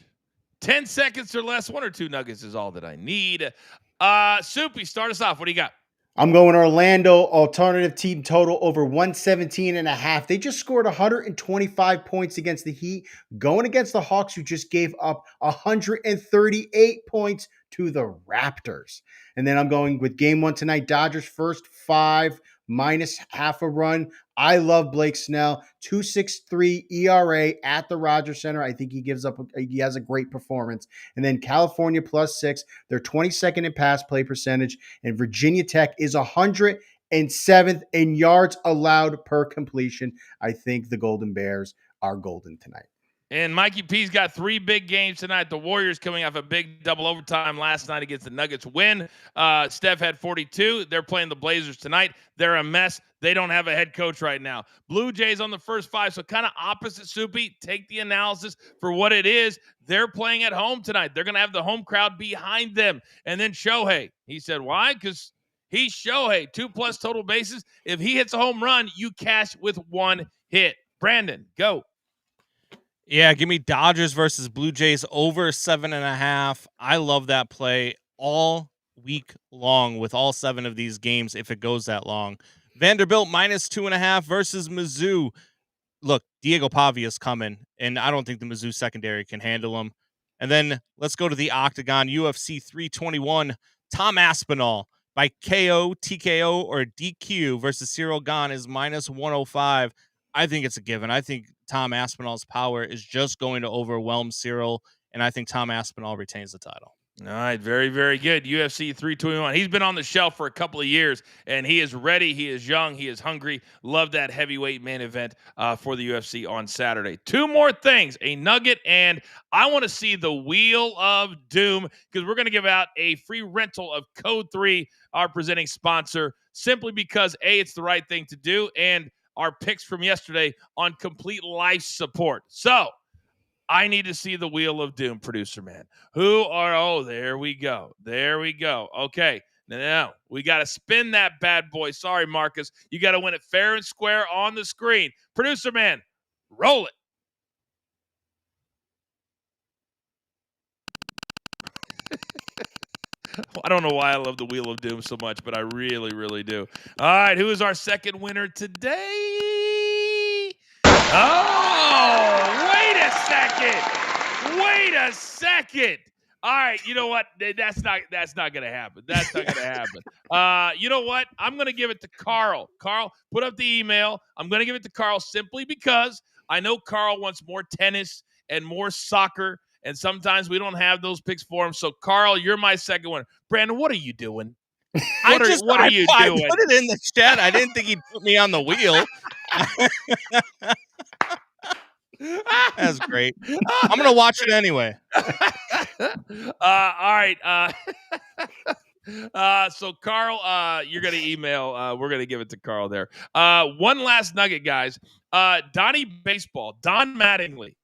Speaker 1: 10 seconds or less. 1 or 2 nuggets is all that I need. Soupy, start us off. What do you got?
Speaker 3: I'm going Orlando alternative team total over 117.5. They just scored 125 points against the Heat, going against the Hawks, who just gave up 138 points to the Raptors. And then I'm going with game one tonight. Dodgers first 5 minus half a run. I love Blake Snell, 2.63 ERA at the Rogers Center. I think he has a great performance. And then California +6. They're 22nd in pass play percentage, and Virginia Tech is 107th in yards allowed per completion. I think the Golden Bears are golden tonight.
Speaker 1: And Mikey P's got 3 big games tonight. The Warriors coming off a big double overtime last night against the Nuggets win. Steph had 42. They're playing the Blazers tonight. They're a mess. They don't have a head coach right now. Blue Jays on the first 5, so kind of opposite, Soupy. Take the analysis for what it is. They're playing at home tonight. They're going to have the home crowd behind them. And then Shohei. He said, why? Because he's Shohei. 2+ total bases. If he hits a home run, you cash with 1 hit. Brandon, go.
Speaker 2: Yeah, give me Dodgers versus Blue Jays over 7.5. I love that play all week long with all 7 of these games if it goes that long. Vanderbilt -2.5 versus Mizzou. Look, Diego Pavia's coming, and I don't think the Mizzou secondary can handle him. And then let's go to the Octagon, UFC 321. Tom Aspinall by KO, TKO, or DQ versus Cyril Gane is -105. I think it's a given. I think Tom Aspinall's power is just going to overwhelm Cyril, and I think Tom Aspinall retains the title.
Speaker 1: All right, very, very good. UFC 321. He's been on the shelf for a couple of years, and he is ready. He is young. He is hungry. Love that heavyweight main event for the UFC on Saturday. 2 more things, a nugget, and I want to see the Wheel of Doom because we're going to give out a free rental of Code 3, our presenting sponsor, simply because, A, it's the right thing to do, and our picks from yesterday on complete life support. So, I need to see the Wheel of Doom, producer man. There we go. Okay. Now, we got to spin that bad boy. Sorry, Marcus. You got to win it fair and square on the screen. Producer man, roll it. I don't know why I love the Wheel of Doom so much, but I really, really do. All right, who is our second winner today? Oh, wait a second. All right, you know what? That's not going to happen. You know what? I'm going to give it to Carl. Carl, put up the email. I'm going to give it to Carl simply because I know Carl wants more tennis and more soccer and sometimes we don't have those picks for him. So, Carl, you're my second one. Brandon, what are you doing? What are you
Speaker 2: I
Speaker 1: doing?
Speaker 2: put it in the chat. I didn't think he'd put me on the wheel. That's great. I'm going to watch it anyway.
Speaker 1: All right. So Carl, you're gonna email. We're gonna give it to Carl there. One last nugget, guys. Donnie Baseball, Don Mattingly,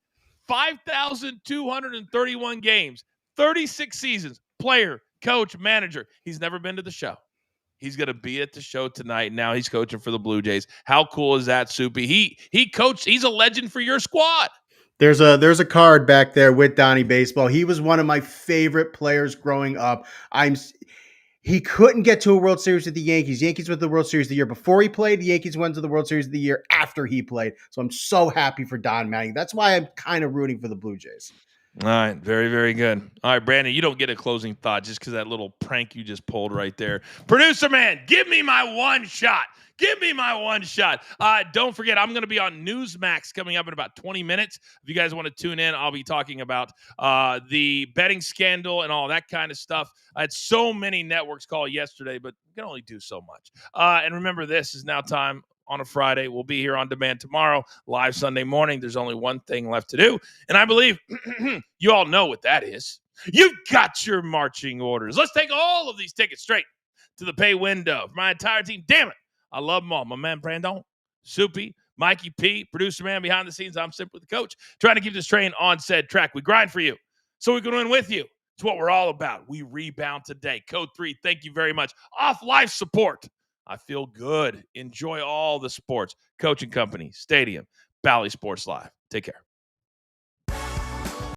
Speaker 1: 5,231 games, 36 seasons, player, coach, manager. He's never been to the show. He's gonna be at the show tonight. Now he's coaching for the Blue Jays. How cool is that, Soupy? He coached. He's a legend for your squad.
Speaker 3: There's a card back there with Donnie Baseball. He was one of my favorite players growing up. He couldn't get to a World Series with the Yankees. Yankees went to the World Series the year before he played. The Yankees went to the World Series the year after he played. So I'm so happy for Don Mattingly. That's why I'm kind of rooting for the Blue Jays.
Speaker 1: All right. Very, very good. All right, Brandon, you don't get a closing thought just because that little prank you just pulled right there. Producer man, give me my one shot. Give me my one shot. Don't forget, I'm going to be on Newsmax coming up in about 20 minutes. If you guys want to tune in, I'll be talking about the betting scandal and all that kind of stuff. I had so many networks call yesterday, but we can only do so much. And remember, this is now time on a Friday. We'll be here on demand tomorrow, live Sunday morning. There's only one thing left to do, and I believe you all know what that is. You've got your marching orders. Let's take all of these tickets straight to the pay window for my entire team. Damn it. I love them all. My man Brandon, Soupy, Mikey P, producer man behind the scenes. I'm simply the coach, trying to keep this train on said track. We grind for you so we can win with you. It's what we're all about. We rebound today. Code 3, thank you very much. Off life support. I feel good. Enjoy all the sports. Coaching Company, Stadium, Bally Sports Live. Take care.